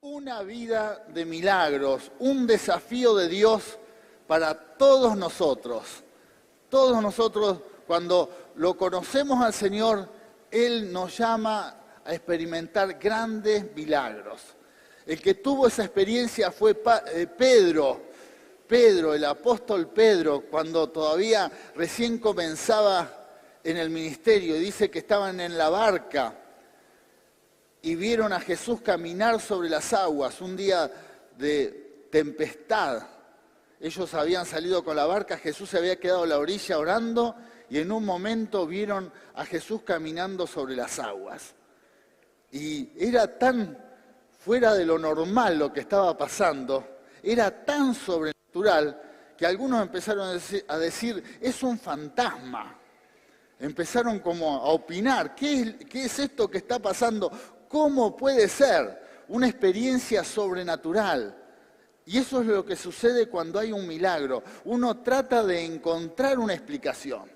Una vida de milagros, un desafío de Dios para todos nosotros. Todos nosotros, cuando lo conocemos al Señor, Él nos llama a experimentar grandes milagros. El que tuvo esa experiencia fue Pedro, el apóstol Pedro, cuando todavía recién comenzaba en el ministerio. Dice que estaban en la barca y vieron a Jesús caminar sobre las aguas un día de tempestad. Ellos habían salido con la barca, Jesús se había quedado a la orilla orando y en un momento vieron a Jesús caminando sobre las aguas. Y era tan fuera de lo normal lo que estaba pasando, era tan sobrenatural que algunos empezaron a decir, es un fantasma. Empezaron como a opinar, ¿qué es esto que está pasando? ¿Cómo puede ser una experiencia sobrenatural? Y eso es lo que sucede cuando hay un milagro. Uno trata de encontrar una explicación.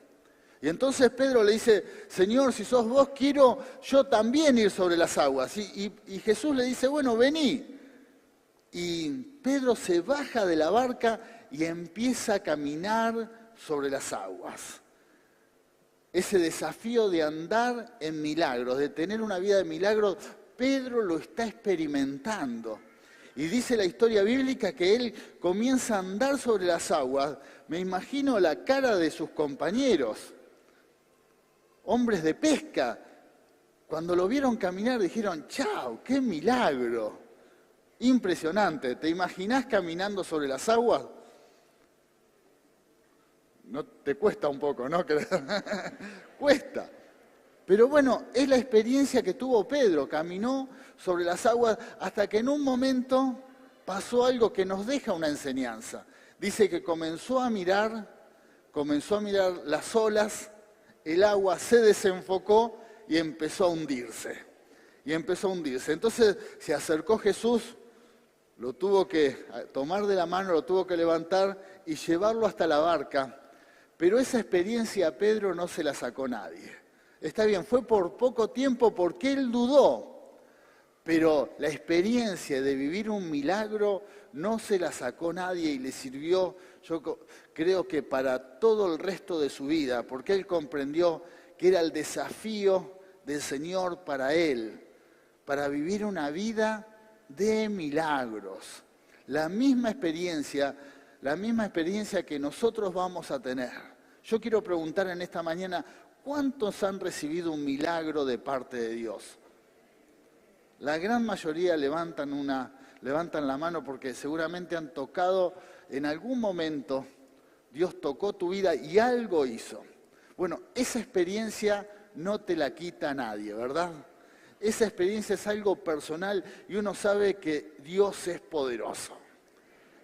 Y entonces Pedro le dice, Señor, si sos vos, quiero yo también ir sobre las aguas. Y Jesús le dice, bueno, vení. Y Pedro se baja de la barca y empieza a caminar sobre las aguas. Ese desafío de andar en milagros, de tener una vida de milagros, Pedro lo está experimentando. Y dice la historia bíblica que él comienza a andar sobre las aguas. Me imagino la cara de sus compañeros, hombres de pesca. Cuando lo vieron caminar dijeron, ¡chao, qué milagro! Impresionante. ¿Te imaginás caminando sobre las aguas? No te cuesta un poco, ¿no? Cuesta. Pero bueno, es la experiencia que tuvo Pedro. Caminó sobre las aguas hasta que en un momento pasó algo que nos deja una enseñanza. Dice que comenzó a mirar las olas, el agua se desenfocó y empezó a hundirse. Entonces se acercó Jesús, lo tuvo que tomar de la mano, lo tuvo que levantar y llevarlo hasta la barca. Pero esa experiencia a Pedro no se la sacó nadie. Está bien, fue por poco tiempo porque él dudó, pero la experiencia de vivir un milagro no se la sacó nadie y le sirvió, yo creo que para todo el resto de su vida, porque él comprendió que era el desafío del Señor para él, para vivir una vida de milagros. La misma experiencia que nosotros vamos a tener. Yo quiero preguntar en esta mañana, ¿cuántos han recibido un milagro de parte de Dios? La gran mayoría levantan la mano porque seguramente han tocado en algún momento, Dios tocó tu vida y algo hizo. Bueno, esa experiencia no te la quita nadie, ¿verdad? Esa experiencia es algo personal y uno sabe que Dios es poderoso.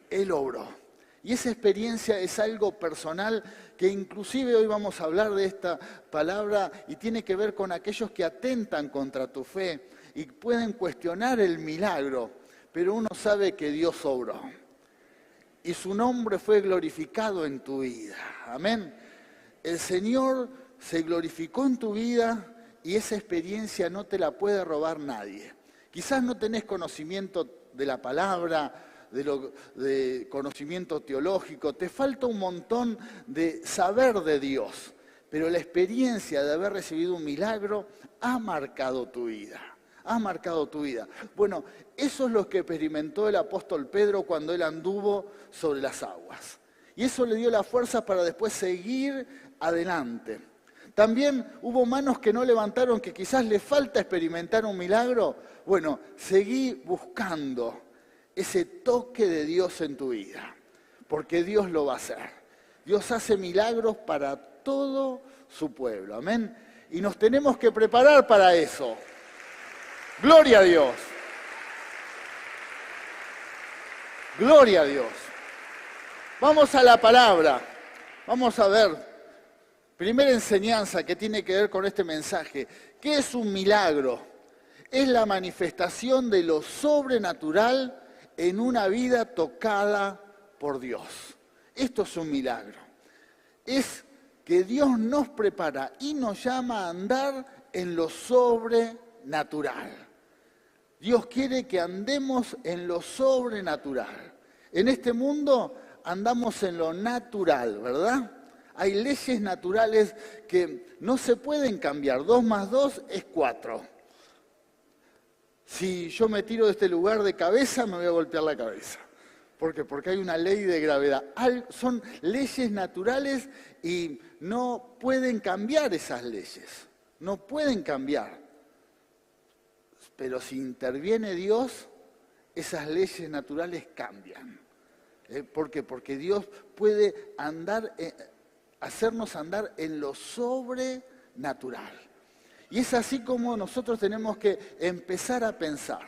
Él obró. Y esa experiencia es algo personal que inclusive hoy vamos a hablar de esta palabra y tiene que ver con aquellos que atentan contra tu fe y pueden cuestionar el milagro, pero uno sabe que Dios obró. Y su nombre fue glorificado en tu vida. Amén. El Señor se glorificó en tu vida y esa experiencia no te la puede robar nadie. Quizás no tenés conocimiento de la palabra, de conocimiento teológico, te falta un montón de saber de Dios, pero la experiencia de haber recibido un milagro ha marcado tu vida, Bueno, eso es lo que experimentó el apóstol Pedro cuando él anduvo sobre las aguas. Y eso le dio la fuerza para después seguir adelante. También hubo manos que no levantaron, que quizás le falta experimentar un milagro. Bueno, seguí buscando ese toque de Dios en tu vida, porque Dios lo va a hacer. Dios hace milagros para todo su pueblo, amén. Y nos tenemos que preparar para eso. Gloria a Dios. Gloria a Dios. Vamos a la palabra. Vamos a ver. Primera enseñanza que tiene que ver con este mensaje. ¿Qué es un milagro? Es la manifestación de lo sobrenatural en una vida tocada por Dios. Esto es un milagro. Es que Dios nos prepara y nos llama a andar en lo sobrenatural. Dios quiere que andemos en lo sobrenatural. En este mundo andamos en lo natural, ¿verdad? Hay leyes naturales que no se pueden cambiar. 2 más 2 es 4. Si yo me tiro de este lugar de cabeza, me voy a golpear la cabeza. ¿Por qué? Porque hay una ley de gravedad. Son leyes naturales y no pueden cambiar esas leyes. No pueden cambiar. Pero si interviene Dios, esas leyes naturales cambian. ¿Por qué? Porque Dios puede hacernos andar en lo sobrenatural. Y es así como nosotros tenemos que empezar a pensar.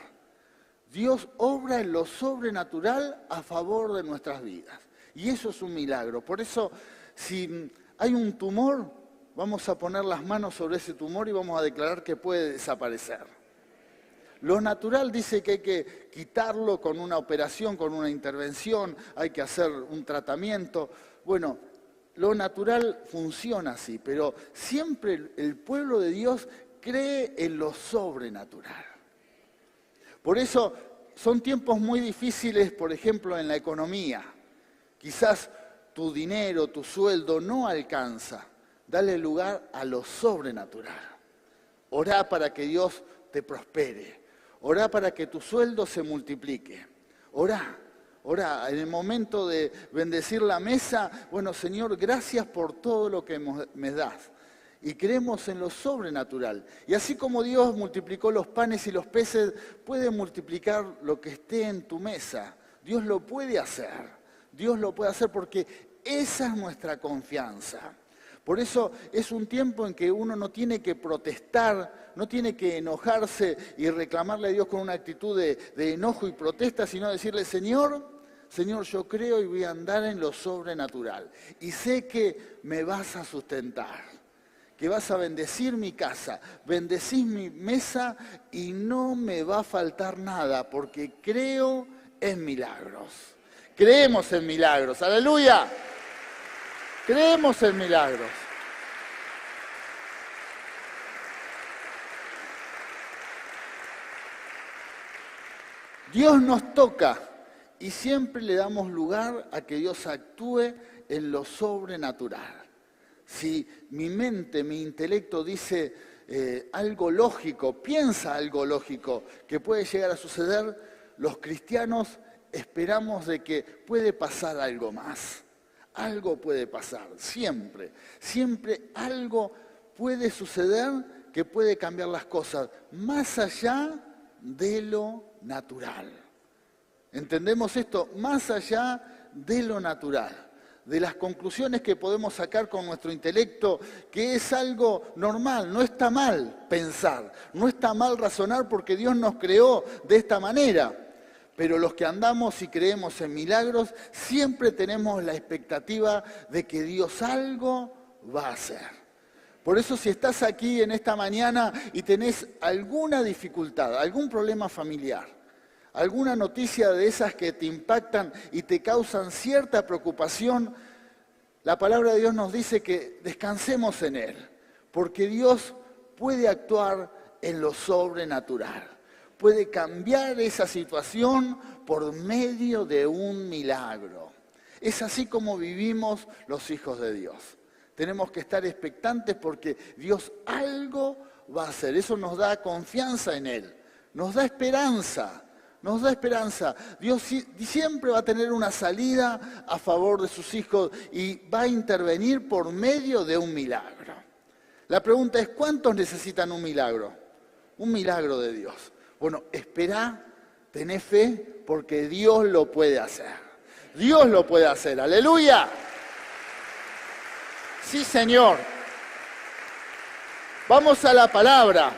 Dios obra en lo sobrenatural a favor de nuestras vidas. Y eso es un milagro. Por eso, si hay un tumor, vamos a poner las manos sobre ese tumor y vamos a declarar que puede desaparecer. Lo natural dice que hay que quitarlo con una operación, con una intervención, hay que hacer un tratamiento. Bueno, lo natural funciona así, pero siempre el pueblo de Dios cree en lo sobrenatural. Por eso son tiempos muy difíciles, por ejemplo, en la economía. Quizás tu dinero, tu sueldo no alcanza. Dale lugar a lo sobrenatural. Orá para que Dios te prospere. Orá para que tu sueldo se multiplique. Orá. En el momento de bendecir la mesa, bueno, Señor, gracias por todo lo que me das. Y creemos en lo sobrenatural. Y así como Dios multiplicó los panes y los peces, puede multiplicar lo que esté en tu mesa. Dios lo puede hacer. Dios lo puede hacer porque esa es nuestra confianza. Por eso es un tiempo en que uno no tiene que protestar, no tiene que enojarse y reclamarle a Dios con una actitud de enojo y protesta, sino decirle, Señor, yo creo y voy a andar en lo sobrenatural. Y sé que me vas a sustentar, que vas a bendecir mi casa, bendecís mi mesa y no me va a faltar nada, porque creo en milagros. Creemos en milagros, aleluya. Creemos en milagros. Dios nos toca y siempre le damos lugar a que Dios actúe en lo sobrenatural. Si mi mente, mi intelecto dice algo lógico, piensa algo lógico que puede llegar a suceder, los cristianos esperamos de que puede pasar algo más. Algo puede pasar, siempre. Siempre algo puede suceder que puede cambiar las cosas, más allá de lo natural. ¿Entendemos esto? Más allá de lo natural. De las conclusiones que podemos sacar con nuestro intelecto, que es algo normal, no está mal pensar, no está mal razonar porque Dios nos creó de esta manera. Pero los que andamos y creemos en milagros, siempre tenemos la expectativa de que Dios algo va a hacer. Por eso si estás aquí en esta mañana y tenés alguna dificultad, algún problema familiar, alguna noticia de esas que te impactan y te causan cierta preocupación, la palabra de Dios nos dice que descansemos en Él, porque Dios puede actuar en lo sobrenatural. Puede cambiar esa situación por medio de un milagro. Es así como vivimos los hijos de Dios. Tenemos que estar expectantes porque Dios algo va a hacer. Eso nos da confianza en Él, nos da esperanza. Nos da esperanza. Dios siempre va a tener una salida a favor de sus hijos y va a intervenir por medio de un milagro. La pregunta es, ¿cuántos necesitan un milagro? Un milagro de Dios. Bueno, esperá, tené fe, porque Dios lo puede hacer. Dios lo puede hacer. ¡Aleluya! Sí, Señor. Vamos a la palabra.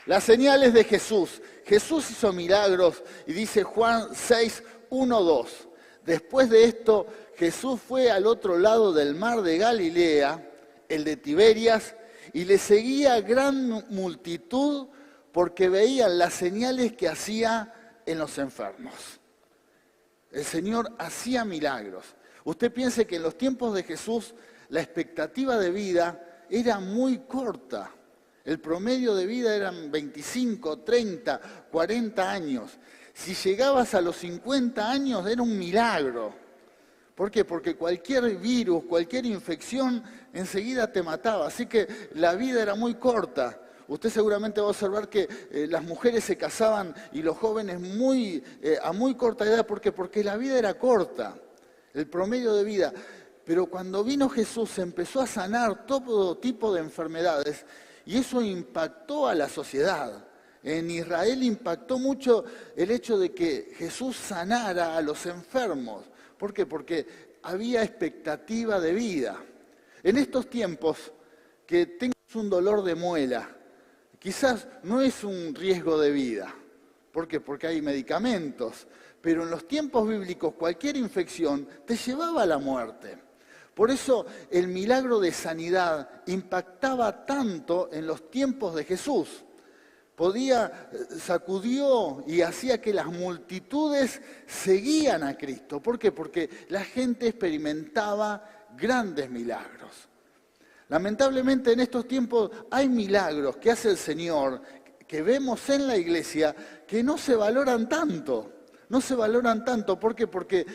Las señales de Jesús. Jesús hizo milagros y dice Juan 6, 1, 2. Después de esto, Jesús fue al otro lado del mar de Galilea, el de Tiberias, y le seguía gran multitud porque veían las señales que hacía en los enfermos. El Señor hacía milagros. Usted piense que en los tiempos de Jesús la expectativa de vida era muy corta. El promedio de vida eran 25, 30, 40 años. Si llegabas a los 50 años era un milagro. ¿Por qué? Porque cualquier virus, cualquier infección enseguida te mataba. Así que la vida era muy corta. Usted seguramente va a observar que las mujeres se casaban y los jóvenes a muy corta edad. ¿Por qué? Porque la vida era corta, el promedio de vida. Pero cuando vino Jesús se empezó a sanar todo tipo de enfermedades y eso impactó a la sociedad. En Israel impactó mucho el hecho de que Jesús sanara a los enfermos. ¿Por qué? Porque había expectativa de vida. En estos tiempos, que tengas un dolor de muela, quizás no es un riesgo de vida. ¿Por qué? Porque hay medicamentos. Pero en los tiempos bíblicos cualquier infección te llevaba a la muerte. Por eso el milagro de sanidad impactaba tanto en los tiempos de Jesús. Sacudió y hacía que las multitudes seguían a Cristo. ¿Por qué? Porque la gente experimentaba grandes milagros. Lamentablemente en estos tiempos hay milagros que hace el Señor, que vemos en la iglesia, que no se valoran tanto. No se valoran tanto. ¿Por qué? Porque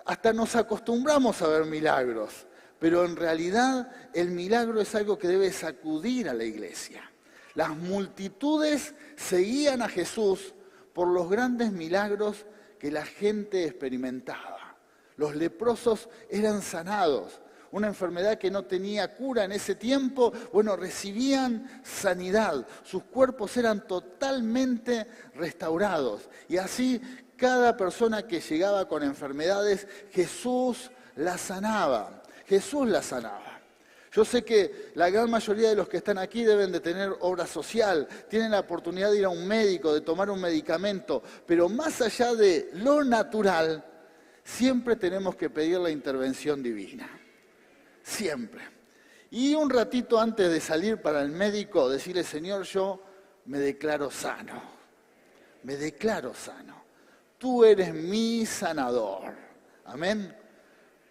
hasta nos acostumbramos a ver milagros. Pero en realidad el milagro es algo que debe sacudir a la iglesia. Las multitudes seguían a Jesús por los grandes milagros que la gente experimentaba. Los leprosos eran sanados. Una enfermedad que no tenía cura en ese tiempo, recibían sanidad. Sus cuerpos eran totalmente restaurados. Y así, cada persona que llegaba con enfermedades, Jesús la sanaba. Jesús la sanaba. Yo sé que la gran mayoría de los que están aquí deben de tener obra social, tienen la oportunidad de ir a un médico, de tomar un medicamento, pero más allá de lo natural, siempre tenemos que pedir la intervención divina. Siempre. Y un ratito antes de salir para el médico, decirle, Señor, yo me declaro sano. Me declaro sano. Tú eres mi sanador. Amén.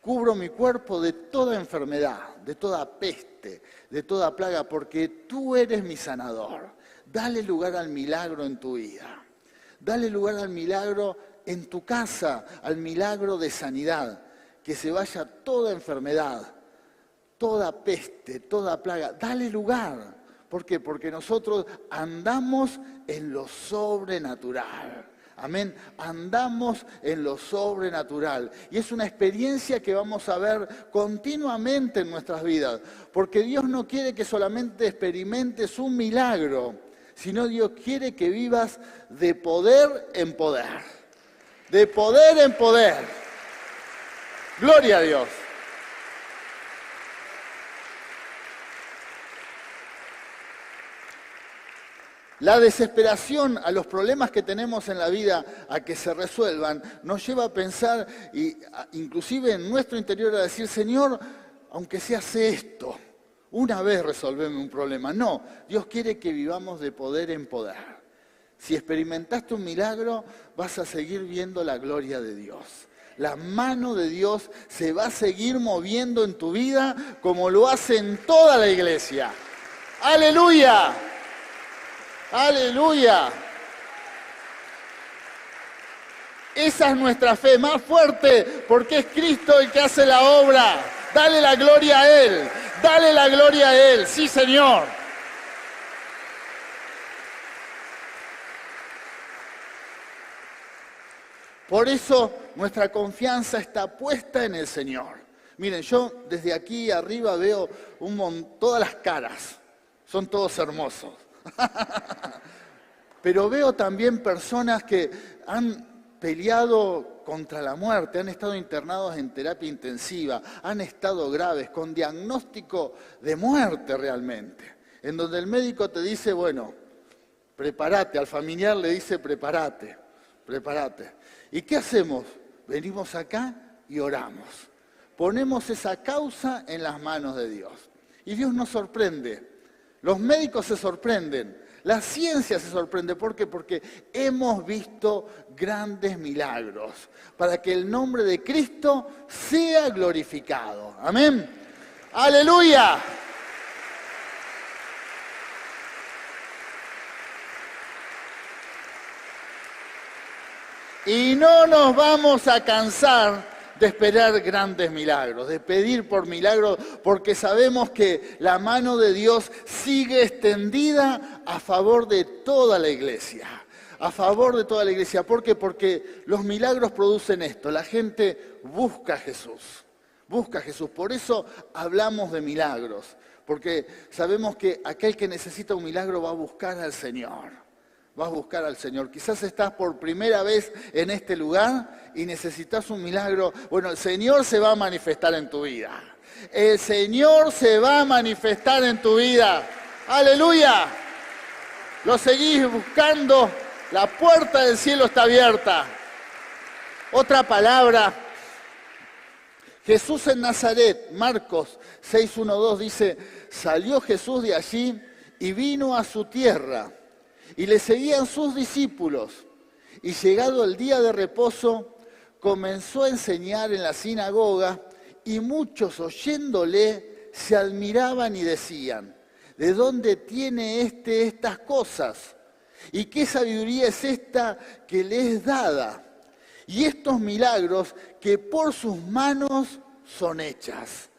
Cubro mi cuerpo de toda enfermedad, de toda peste, de toda plaga, porque tú eres mi sanador. Dale lugar al milagro en tu vida. Dale lugar al milagro en tu casa, al milagro de sanidad. Que se vaya toda enfermedad, toda peste, toda plaga. Dale lugar. ¿Por qué? Porque nosotros andamos en lo sobrenatural. Amén. Andamos en lo sobrenatural. Y es una experiencia que vamos a ver continuamente en nuestras vidas. Porque Dios no quiere que solamente experimentes un milagro, sino Dios quiere que vivas de poder en poder. De poder en poder. Gloria a Dios. La desesperación a los problemas que tenemos en la vida a que se resuelvan nos lleva a pensar, inclusive en nuestro interior, a decir, Señor, aunque se hace esto, una vez resolveme un problema. No, Dios quiere que vivamos de poder en poder. Si experimentaste un milagro, vas a seguir viendo la gloria de Dios. La mano de Dios se va a seguir moviendo en tu vida como lo hace en toda la iglesia. ¡Aleluya! ¡Aleluya! Esa es nuestra fe más fuerte porque es Cristo el que hace la obra. Dale la gloria a Él. Dale la gloria a Él. Sí, Señor. Por eso nuestra confianza está puesta en el Señor. Miren, yo desde aquí arriba veo todas las caras. Son todos hermosos. Pero veo también personas que han peleado contra la muerte, han estado internados en terapia intensiva, han estado graves, con diagnóstico de muerte realmente, en donde el médico te dice, bueno, prepárate, al familiar le dice, prepárate. ¿Y qué hacemos? Venimos acá y oramos. Ponemos esa causa en las manos de Dios. Y Dios nos sorprende. Los médicos se sorprenden, la ciencia se sorprende. ¿Por qué? Porque hemos visto grandes milagros para que el nombre de Cristo sea glorificado. Amén. ¡Aleluya! Y no nos vamos a cansar de esperar grandes milagros, de pedir por milagros, porque sabemos que la mano de Dios sigue extendida a favor de toda la iglesia. A favor de toda la iglesia. ¿Por qué? Porque los milagros producen esto. La gente busca a Jesús. Busca a Jesús. Por eso hablamos de milagros. Porque sabemos que aquel que necesita un milagro va a buscar al Señor. Va a buscar al Señor. Quizás estás por primera vez en este lugar y necesitas un milagro. Bueno, el Señor se va a manifestar en tu vida. El Señor se va a manifestar en tu vida. ¡Aleluya! Lo seguís buscando. La puerta del cielo está abierta. Otra palabra. Jesús en Nazaret, Marcos 6:1-2 dice, salió Jesús de allí y vino a su tierra, y le seguían sus discípulos. Y llegado el día de reposo, comenzó a enseñar en la sinagoga, y muchos oyéndole se admiraban y decían, ¿de dónde tiene estas cosas? ¿Y qué sabiduría es esta que le es dada? Y estos milagros que por sus manos son hechas.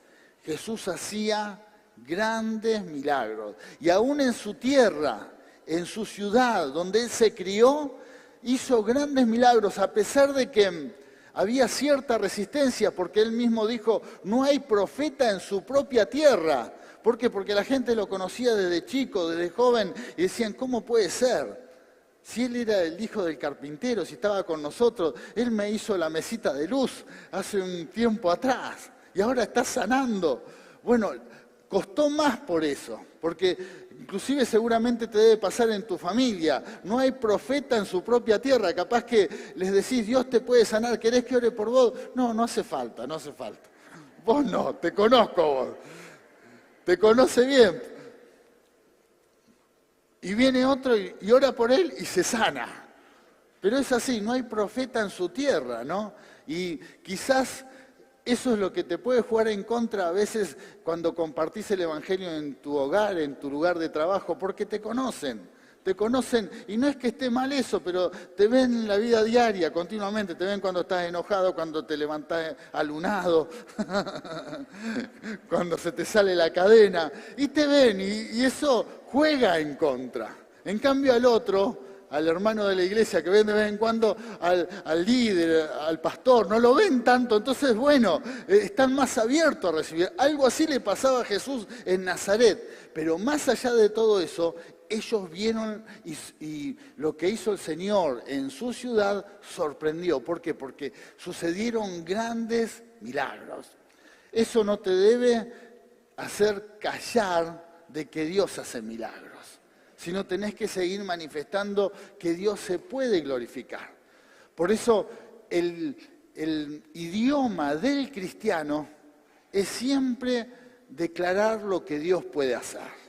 Jesús hacía grandes milagros. Y aún en su tierra, en su ciudad, donde él se crió, hizo grandes milagros, a pesar de que había cierta resistencia, porque él mismo dijo, no hay profeta en su propia tierra. ¿Por qué? Porque la gente lo conocía desde chico, desde joven, y decían, ¿cómo puede ser? Si él era el hijo del carpintero, si estaba con nosotros, él me hizo la mesita de luz hace un tiempo atrás y ahora está sanando. Bueno, costó más por eso, porque inclusive seguramente te debe pasar en tu familia. No hay profeta en su propia tierra, capaz que les decís, Dios te puede sanar, ¿querés que ore por vos? No, no hace falta, no hace falta. Vos no, te conozco vos, te conoce bien. Y viene otro y ora por él y se sana. Pero es así, no hay profeta en su tierra, ¿no? Y quizás eso es lo que te puede jugar en contra a veces cuando compartís el Evangelio en tu hogar, en tu lugar de trabajo, porque te conocen. Te conocen, y no es que esté mal eso, pero te ven en la vida diaria continuamente, te ven cuando estás enojado, cuando te levantás alunado, cuando se te sale la cadena, y te ven, y eso juega en contra. En cambio al otro, al hermano de la iglesia que ven de vez en cuando, al líder, al pastor, no lo ven tanto, entonces bueno, están más abiertos a recibir. Algo así le pasaba a Jesús en Nazaret, pero más allá de todo eso, ellos vieron y lo que hizo el Señor en su ciudad sorprendió. ¿Por qué? Porque sucedieron grandes milagros. Eso no te debe hacer callar de que Dios hace milagros, sino tenés que seguir manifestando que Dios se puede glorificar. Por eso el idioma del cristiano es siempre declarar lo que Dios puede hacer.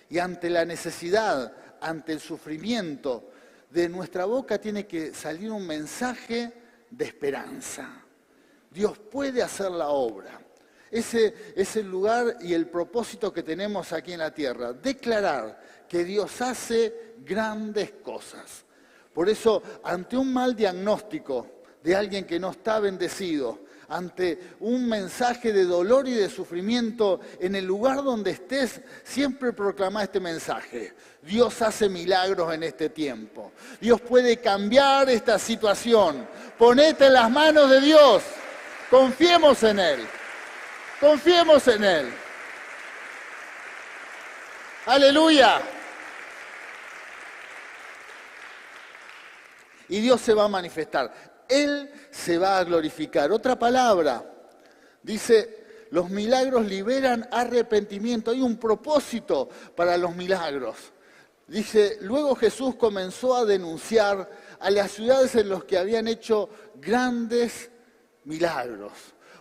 Y ante la necesidad, ante el sufrimiento, de nuestra boca tiene que salir un mensaje de esperanza. Dios puede hacer la obra. Ese es el lugar y el propósito que tenemos aquí en la tierra. Declarar que Dios hace grandes cosas. Por eso, ante un mal diagnóstico de alguien que no está bendecido, ante un mensaje de dolor y de sufrimiento, en el lugar donde estés, siempre proclama este mensaje. Dios hace milagros en este tiempo. Dios puede cambiar esta situación. Ponete en las manos de Dios. Confiemos en Él. Confiemos en Él. ¡Aleluya! Y Dios se va a manifestar. Él se va a glorificar. Otra palabra, dice, los milagros liberan arrepentimiento. Hay un propósito para los milagros. Dice, luego Jesús comenzó a denunciar a las ciudades en las que habían hecho grandes milagros,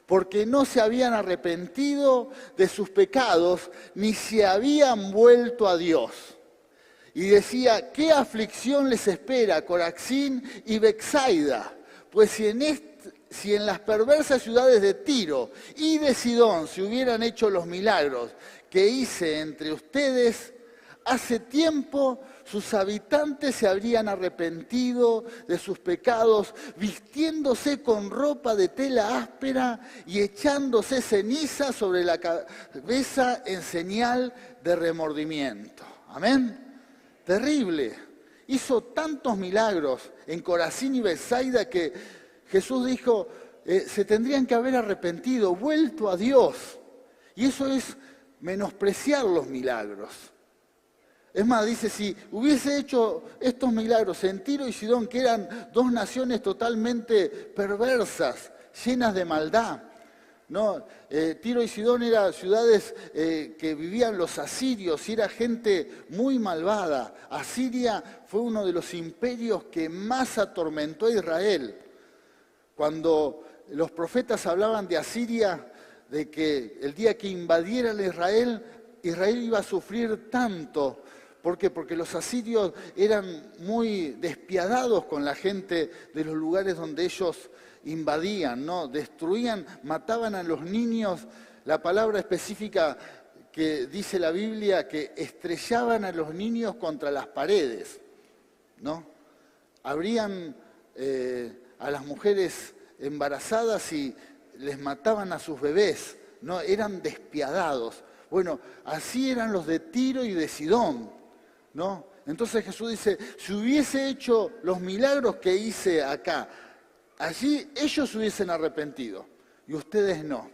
porque no se habían arrepentido de sus pecados, ni se habían vuelto a Dios. Y decía, ¿qué aflicción les espera Corazín y Betsaida? Pues si en las perversas ciudades de Tiro y de Sidón se hubieran hecho los milagros que hice entre ustedes, hace tiempo sus habitantes se habrían arrepentido de sus pecados, vistiéndose con ropa de tela áspera y echándose ceniza sobre la cabeza en señal de remordimiento. Amén. Terrible. Hizo tantos milagros en Corazín y Betsaida que Jesús dijo, se tendrían que haber arrepentido, vuelto a Dios. Y eso es menospreciar los milagros. Es más, dice, si hubiese hecho estos milagros en Tiro y Sidón, que eran dos naciones totalmente perversas, llenas de maldad, ¿no? Tiro y Sidón eran ciudades que vivían los asirios y era gente muy malvada. Asiria fue uno de los imperios que más atormentó a Israel. Cuando los profetas hablaban de Asiria, de que el día que invadieran Israel, Israel iba a sufrir tanto. ¿Por qué? Porque los asirios eran muy despiadados con la gente de los lugares donde ellos invadían, ¿no? Destruían, mataban a los niños. La palabra específica que dice la Biblia, que estrellaban a los niños contra las paredes, ¿no? Abrían a las mujeres embarazadas y les mataban a sus bebés, ¿no? Eran despiadados. Bueno, así eran los de Tiro y de Sidón, ¿no? Entonces Jesús dice, si hubiese hecho los milagros que hice acá, allí ellos hubiesen arrepentido y ustedes no.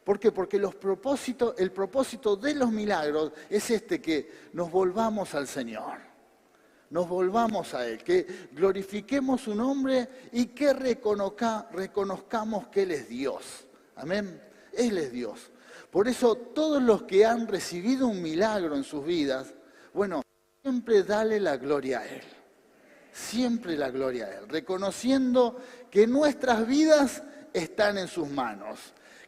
¿Por qué? Porque el propósito de los milagros es que nos volvamos al Señor, nos volvamos a Él, que glorifiquemos su nombre y que reconozcamos que Él es Dios. Amén. Él es Dios. Por eso todos los que han recibido un milagro en sus vidas, bueno, siempre dale la gloria a Él. Siempre la gloria a Él. Reconociendo que nuestras vidas están en sus manos.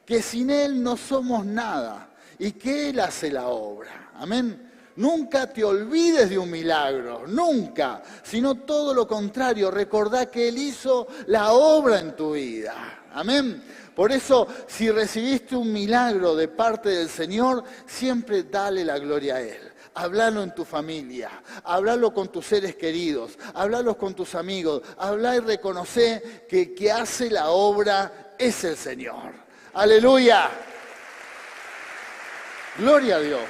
Que sin Él no somos nada. Y que Él hace la obra. Amén. Nunca te olvides de un milagro. Nunca. Sino todo lo contrario. Recordá que Él hizo la obra en tu vida. Amén. Por eso, si recibiste un milagro de parte del Señor, siempre dale la gloria a Él. Háblalo en tu familia, háblalo con tus seres queridos, háblalo con tus amigos, habla y reconoce que hace la obra es el Señor. ¡Aleluya! Gloria a Dios.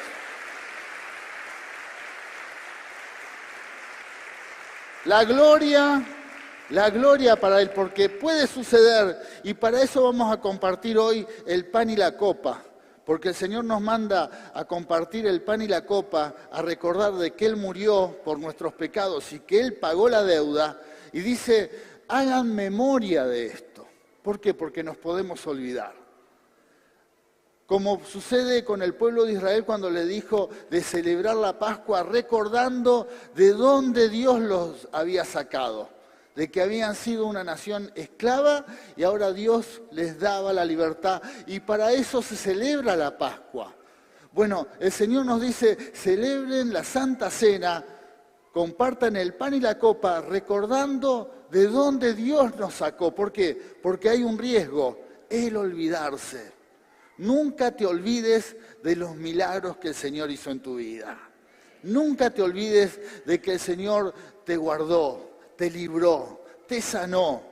La gloria para Él, porque puede suceder, y para eso vamos a compartir hoy el pan y la copa. Porque el Señor nos manda a compartir el pan y la copa, a recordar de que Él murió por nuestros pecados y que Él pagó la deuda. Y dice, hagan memoria de esto. ¿Por qué? Porque nos podemos olvidar. Como sucede con el pueblo de Israel cuando le dijo de celebrar la Pascua, recordando de dónde Dios los había sacado. De que habían sido una nación esclava y ahora Dios les daba la libertad. Y para eso se celebra la Pascua. Bueno, el Señor nos dice, celebren la Santa Cena, compartan el pan y la copa, recordando de dónde Dios nos sacó. ¿Por qué? Porque hay un riesgo, el olvidarse. Nunca te olvides de los milagros que el Señor hizo en tu vida. Nunca te olvides de que el Señor te guardó, te libró, te sanó,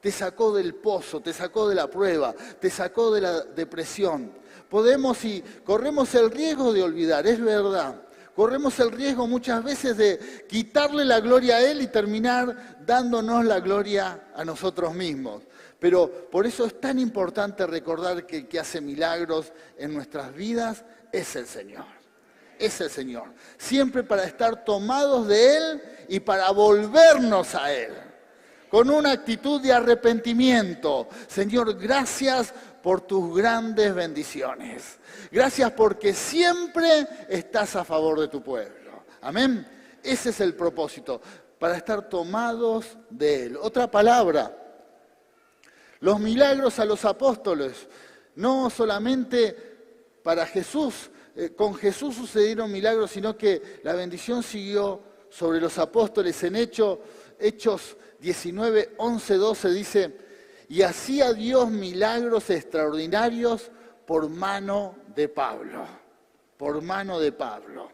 te sacó del pozo, te sacó de la prueba, te sacó de la depresión. Podemos y corremos el riesgo de olvidar, es verdad. Corremos el riesgo muchas veces de quitarle la gloria a Él y terminar dándonos la gloria a nosotros mismos. Pero por eso es tan importante recordar que el que hace milagros en nuestras vidas es el Señor. Es el Señor. Siempre para estar tomados de Él y para volvernos a Él. Con una actitud de arrepentimiento. Señor, gracias por tus grandes bendiciones. Gracias porque siempre estás a favor de tu pueblo. Amén. Ese es el propósito. Para estar tomados de Él. Otra palabra. Los milagros a los apóstoles. No solamente para Jesús. Con Jesús sucedieron milagros, sino que la bendición siguió sobre los apóstoles. En Hechos 19, 11, 12 dice, y hacía Dios milagros extraordinarios por mano de Pablo. Por mano de Pablo.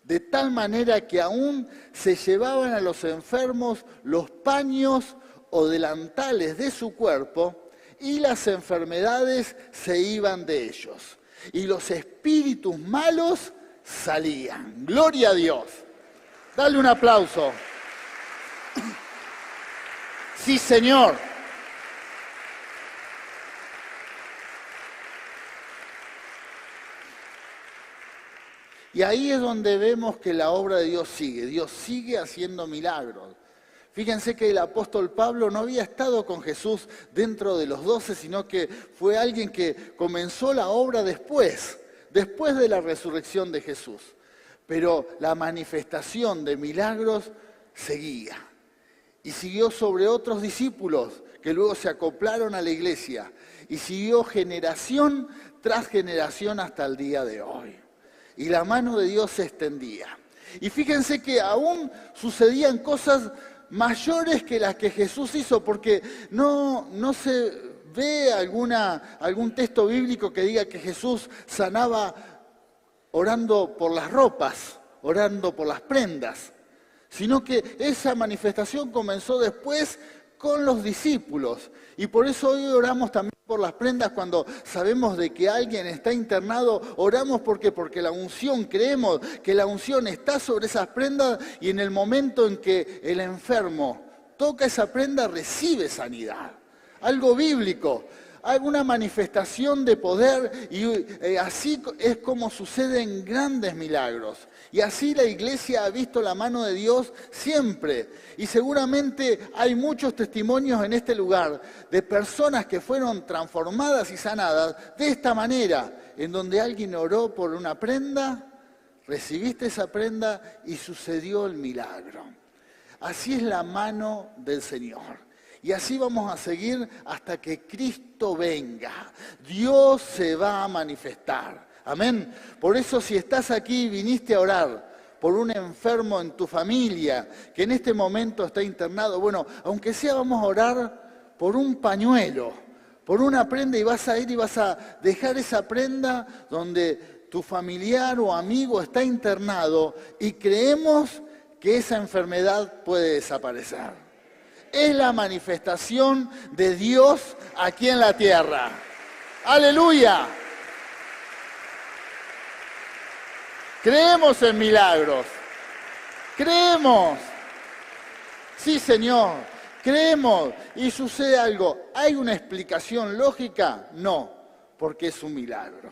de tal manera que aún se llevaban a los enfermos los paños o delantales de su cuerpo, y las enfermedades se iban de ellos, y los espíritus malos salían. ¡Gloria a Dios! Dale un aplauso. Sí, Señor. Y ahí es donde vemos que la obra de Dios sigue haciendo milagros. Fíjense que el apóstol Pablo no había estado con Jesús dentro de los 12, sino que fue alguien que comenzó la obra después de la resurrección de Jesús. Pero la manifestación de milagros seguía. Y siguió sobre otros discípulos que luego se acoplaron a la iglesia. Y siguió generación tras generación hasta el día de hoy. Y la mano de Dios se extendía. Y fíjense que aún sucedían cosas mayores que las que Jesús hizo, porque no se ve algún texto bíblico que diga que Jesús sanaba orando por las ropas, orando por las prendas, sino que esa manifestación comenzó después con los discípulos. Y por eso hoy oramos también por las prendas cuando sabemos de que alguien está internado. Oramos porque la unción, creemos que la unción está sobre esas prendas y en el momento en que el enfermo toca esa prenda recibe sanidad. Algo bíblico, alguna manifestación de poder y así es como suceden grandes milagros. Y así la iglesia ha visto la mano de Dios siempre. Y seguramente hay muchos testimonios en este lugar de personas que fueron transformadas y sanadas de esta manera, en donde alguien oró por una prenda, recibiste esa prenda y sucedió el milagro. Así es la mano del Señor. Y así vamos a seguir hasta que Cristo venga. Dios se va a manifestar. Amén. Por eso si estás aquí y viniste a orar por un enfermo en tu familia que en este momento está internado, bueno, aunque sea vamos a orar por un pañuelo, por una prenda y vas a ir y vas a dejar esa prenda donde tu familiar o amigo está internado y creemos que esa enfermedad puede desaparecer. Es la manifestación de Dios aquí en la tierra. ¡Aleluya! Creemos en milagros. Creemos. Sí, Señor. Creemos. Y sucede algo. ¿Hay una explicación lógica? No, porque es un milagro.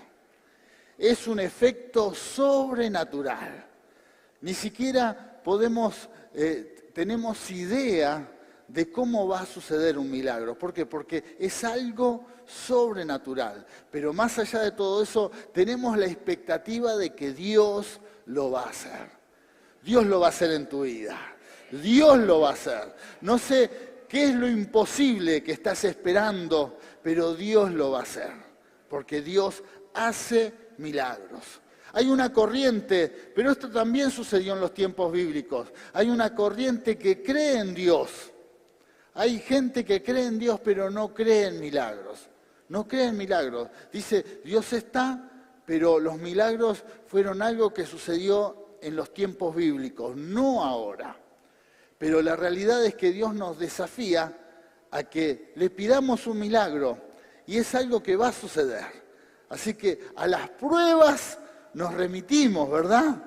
Es un efecto sobrenatural. Ni siquiera tenemos idea de cómo va a suceder un milagro. ¿Por qué? Porque es algo sobrenatural. Pero más allá de todo eso, tenemos la expectativa de que Dios lo va a hacer. Dios lo va a hacer en tu vida. Dios lo va a hacer. No sé qué es lo imposible que estás esperando, pero Dios lo va a hacer. Porque Dios hace milagros. Hay una corriente, pero esto también sucedió en los tiempos bíblicos. Hay una corriente que cree en Dios. Hay gente que cree en Dios, pero no cree en milagros. No cree en milagros. Dice, Dios está, pero los milagros fueron algo que sucedió en los tiempos bíblicos, no ahora. Pero la realidad es que Dios nos desafía a que le pidamos un milagro, y es algo que va a suceder. Así que a las pruebas nos remitimos, ¿verdad?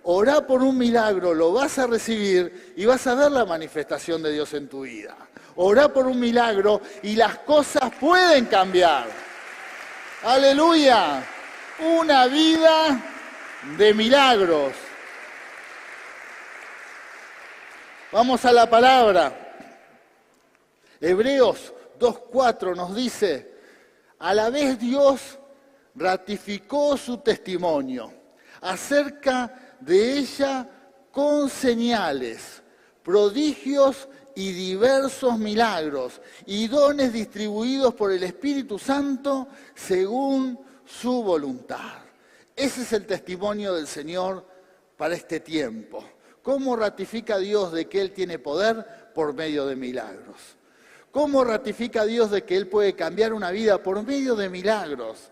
Orá por un milagro, lo vas a recibir y vas a ver la manifestación de Dios en tu vida. Orá por un milagro y las cosas pueden cambiar. ¡Aleluya! Una vida de milagros. Vamos a la palabra. Hebreos 2:4 nos dice, a la vez Dios ratificó su testimonio acerca de ella con señales, prodigios y diversos milagros y dones distribuidos por el Espíritu Santo según su voluntad. Ese es el testimonio del Señor para este tiempo. ¿Cómo ratifica Dios de que Él tiene poder? Por medio de milagros. ¿Cómo ratifica Dios de que Él puede cambiar una vida? Por medio de milagros.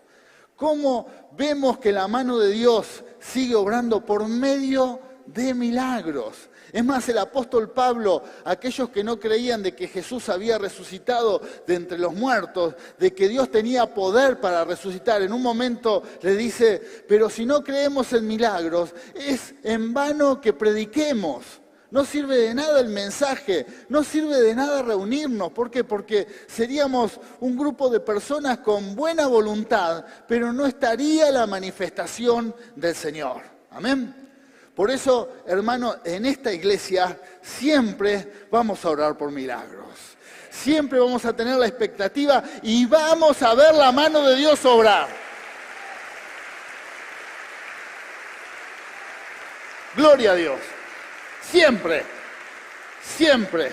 cómo vemos que la mano de Dios sigue obrando por medio de milagros. Es más, el apóstol Pablo, aquellos que no creían de que Jesús había resucitado de entre los muertos, de que Dios tenía poder para resucitar, en un momento le dice, pero si no creemos en milagros, es en vano que prediquemos. No sirve de nada el mensaje, no sirve de nada reunirnos. ¿Por qué? Porque seríamos un grupo de personas con buena voluntad, pero no estaría la manifestación del Señor. Amén. Por eso, hermano, en esta iglesia siempre vamos a orar por milagros. Siempre vamos a tener la expectativa y vamos a ver la mano de Dios obrar. Gloria a Dios. Siempre, siempre.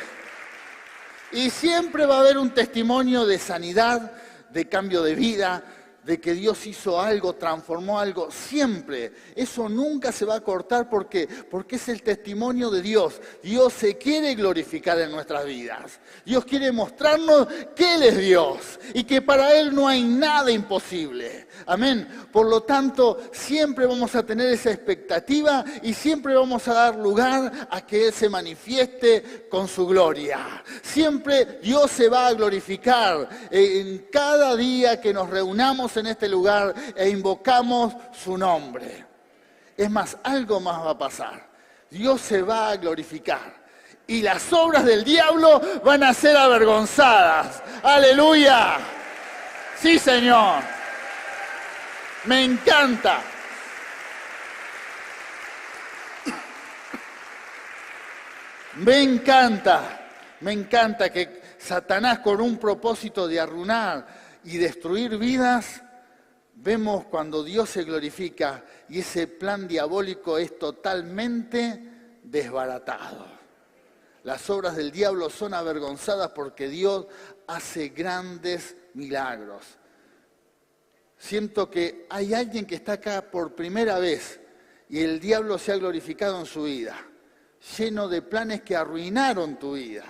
Y siempre va a haber un testimonio de sanidad, de cambio de vida, de que Dios hizo algo, transformó algo, siempre. Eso nunca se va a cortar. ¿Por qué? Porque es el testimonio de Dios. Dios se quiere glorificar en nuestras vidas. Dios quiere mostrarnos que Él es Dios y que para Él no hay nada imposible. Amén. Por lo tanto, siempre vamos a tener esa expectativa y siempre vamos a dar lugar a que Él se manifieste con su gloria. Siempre Dios se va a glorificar en cada día que nos reunamos en este lugar e invocamos su nombre. Es más, algo más va a pasar. Dios se va a glorificar y las obras del diablo van a ser avergonzadas. ¡Aleluya! ¡Sí, Señor! Me encanta. Me encanta que Satanás, con un propósito de arruinar y destruir vidas, vemos cuando Dios se glorifica y ese plan diabólico es totalmente desbaratado. Las obras del diablo son avergonzadas porque Dios hace grandes milagros. Siento que hay alguien que está acá por primera vez y el diablo se ha glorificado en su vida, lleno de planes que arruinaron tu vida.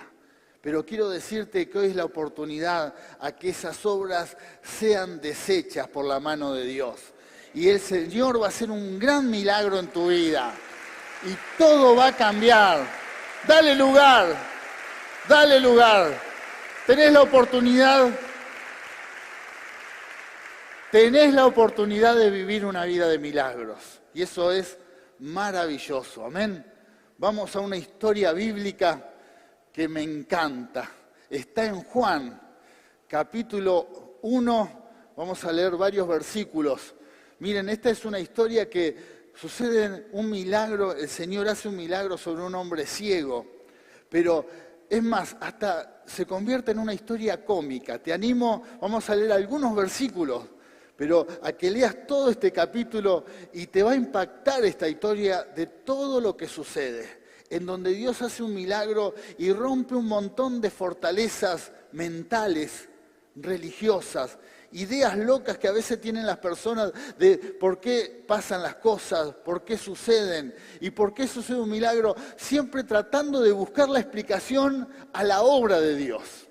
Pero quiero decirte que hoy es la oportunidad a que esas obras sean deshechas por la mano de Dios. Y el Señor va a hacer un gran milagro en tu vida. Y todo va a cambiar. Dale lugar. Dale lugar. Tenés la oportunidad de vivir una vida de milagros. Y eso es maravilloso. Amén. Vamos a una historia bíblica que me encanta. Está en Juan, capítulo 1. Vamos a leer varios versículos. Miren, esta es una historia que sucede un milagro. El Señor hace un milagro sobre un hombre ciego. Pero es más, hasta se convierte en una historia cómica. Te animo, vamos a leer algunos versículos, pero a que leas todo este capítulo y te va a impactar esta historia de todo lo que sucede, en donde Dios hace un milagro y rompe un montón de fortalezas mentales, religiosas, ideas locas que a veces tienen las personas de por qué pasan las cosas, por qué suceden y por qué sucede un milagro, siempre tratando de buscar la explicación a la obra de Dios.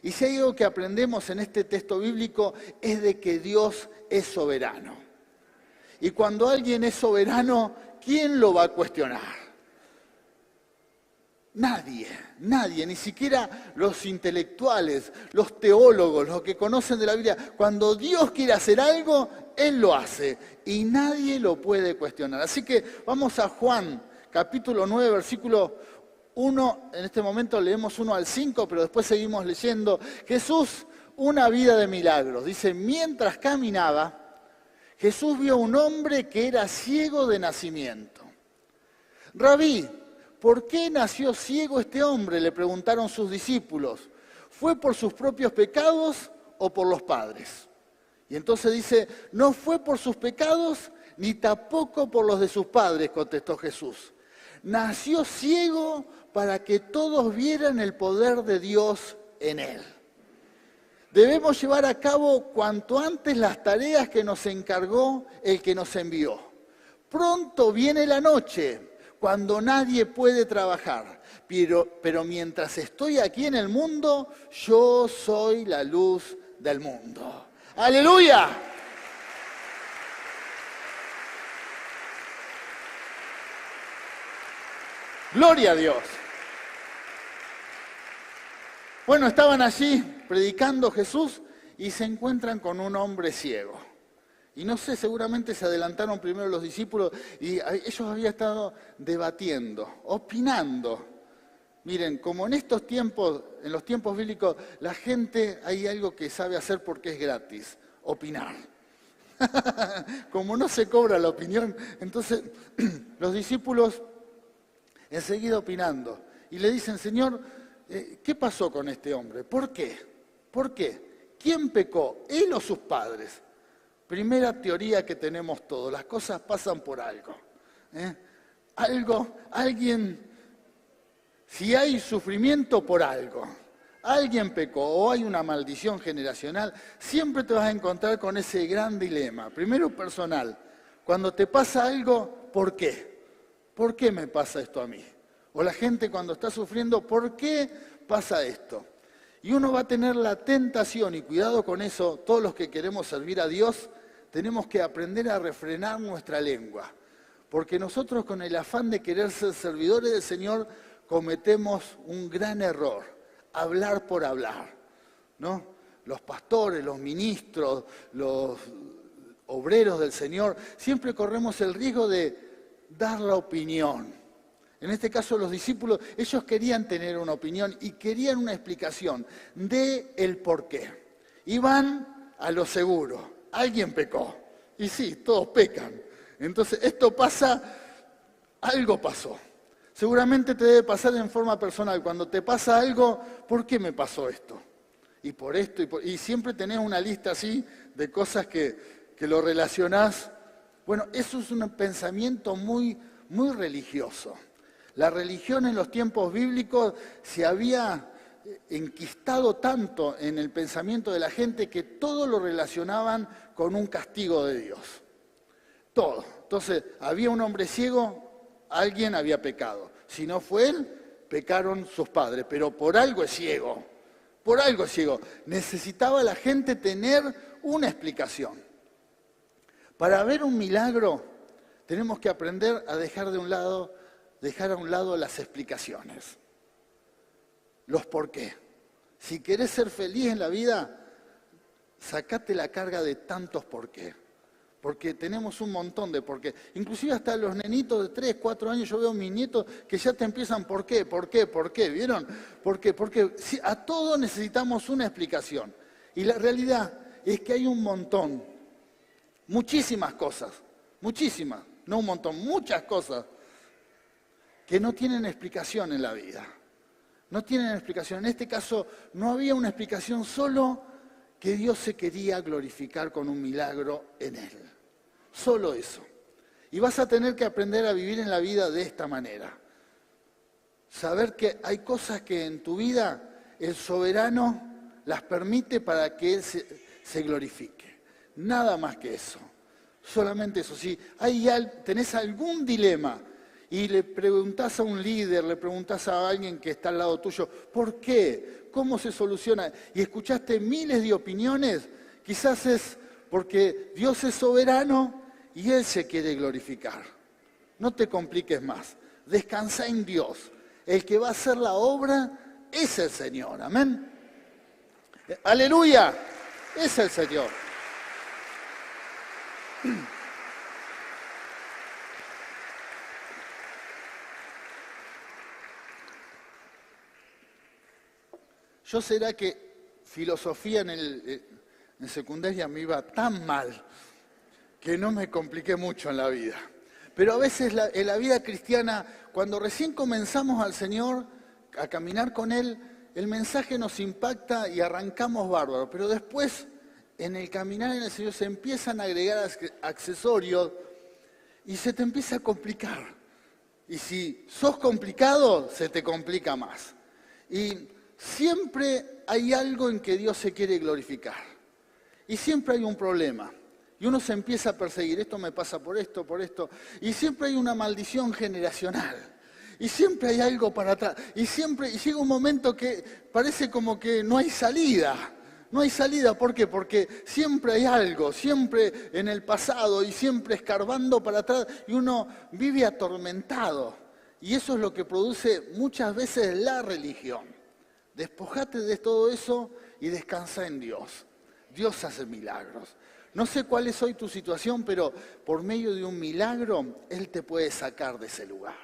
Y si hay algo que aprendemos en este texto bíblico es de que Dios es soberano. Y cuando alguien es soberano, ¿quién lo va a cuestionar? Nadie, ni siquiera los intelectuales, los teólogos, los que conocen de la Biblia. Cuando Dios quiere hacer algo, Él lo hace y nadie lo puede cuestionar. Así que vamos a Juan, capítulo 9, versículo 1. En este momento leemos 1 al 5, pero después seguimos leyendo. Jesús, una vida de milagros. Dice, mientras caminaba, Jesús vio a un hombre que era ciego de nacimiento. Rabí, ¿por qué nació ciego este hombre?, le preguntaron sus discípulos. ¿Fue por sus propios pecados o por los padres? Y entonces dice, no fue por sus pecados ni tampoco por los de sus padres, contestó Jesús. Nació ciego para que todos vieran el poder de Dios en él. Debemos llevar a cabo cuanto antes las tareas que nos encargó el que nos envió. Pronto viene la noche, cuando nadie puede trabajar. Pero mientras estoy aquí en el mundo, yo soy la luz del mundo. ¡Aleluya! Gloria a Dios. Bueno, estaban allí predicando Jesús y se encuentran con un hombre ciego. Y no sé, seguramente se adelantaron primero los discípulos y ellos habían estado debatiendo, opinando. Miren, como en estos tiempos, en los tiempos bíblicos, la gente hay algo que sabe hacer porque es gratis, opinar. Como no se cobra la opinión, entonces los discípulos enseguida opinando. Y le dicen, Señor, ¿qué pasó con este hombre? ¿Por qué? ¿Por qué? ¿Quién pecó? ¿Él o sus padres? Primera teoría que tenemos todos, las cosas pasan por algo. Alguien, si hay sufrimiento por algo, alguien pecó o hay una maldición generacional, siempre te vas a encontrar con ese gran dilema. Primero personal, cuando te pasa algo, ¿por qué? ¿Por qué me pasa esto a mí? O la gente cuando está sufriendo, ¿por qué pasa esto? Y uno va a tener la tentación, y cuidado con eso, todos los que queremos servir a Dios, tenemos que aprender a refrenar nuestra lengua. Porque nosotros con el afán de querer ser servidores del Señor, cometemos un gran error, hablar por hablar, ¿no? Los pastores, los ministros, los obreros del Señor, siempre corremos el riesgo de dar la opinión. En este caso los discípulos, ellos querían tener una opinión y querían una explicación de el por qué. Iban a lo seguro, alguien pecó. Y sí, todos pecan. Entonces esto pasa, algo pasó. Seguramente te debe pasar en forma personal. Cuando te pasa algo, ¿por qué me pasó esto? Y por esto, y siempre tenés una lista así de cosas que lo relacionás. Bueno, eso es un pensamiento muy, muy religioso. La religión en los tiempos bíblicos se había enquistado tanto en el pensamiento de la gente que todo lo relacionaban con un castigo de Dios. Todo. Entonces, había un hombre ciego, alguien había pecado. Si no fue él, pecaron sus padres, pero por algo es ciego. Por algo es ciego. Necesitaba la gente tener una explicación. Para ver un milagro, tenemos que aprender a dejar a un lado las explicaciones. Los por qué. Si querés ser feliz en la vida, sacate la carga de tantos por qué. Porque tenemos un montón de por qué. Inclusive hasta los nenitos de 3, 4 años, yo veo a mis nietos que ya te empiezan por qué, ¿vieron? ¿Por qué? Porque a todo necesitamos una explicación. Y la realidad es que hay un montón, muchísimas cosas, muchísimas, no un montón, muchas cosas que no tienen explicación en la vida. No tienen explicación. En este caso no había una explicación, solo que Dios se quería glorificar con un milagro en él. Solo eso. Y vas a tener que aprender a vivir en la vida de esta manera. Saber que hay cosas que en tu vida el soberano las permite para que Él se glorifique. Nada más que eso. Solamente eso. Si tenés algún dilema y le preguntás a un líder, le preguntás a alguien que está al lado tuyo, ¿por qué? ¿Cómo se soluciona? Y escuchaste miles de opiniones, quizás es porque Dios es soberano y Él se quiere glorificar. No te compliques más, descansa en Dios. El que va a hacer la obra es el Señor, amén. Aleluya, es el Señor. Yo será que filosofía en secundaria me iba tan mal que no me compliqué mucho en la vida. Pero a veces en la vida cristiana, cuando recién comenzamos al Señor, a caminar con Él, el mensaje nos impacta y arrancamos bárbaro. Pero después, en el caminar en el Señor, se empiezan a agregar accesorios y se te empieza a complicar. Y si sos complicado, se te complica más. Y siempre hay algo en que Dios se quiere glorificar. Y siempre hay un problema. Y uno se empieza a perseguir. Esto me pasa por esto, por esto. Y siempre hay una maldición generacional. Y siempre hay algo para atrás. Y llega un momento que parece como que no hay salida. No hay salida, ¿por qué? Porque siempre hay algo, siempre en el pasado y siempre escarbando para atrás. Y uno vive atormentado. Y eso es lo que produce muchas veces la religión. Despojate de todo eso y descansa en Dios. Dios hace milagros. No sé cuál es hoy tu situación, pero por medio de un milagro, Él te puede sacar de ese lugar.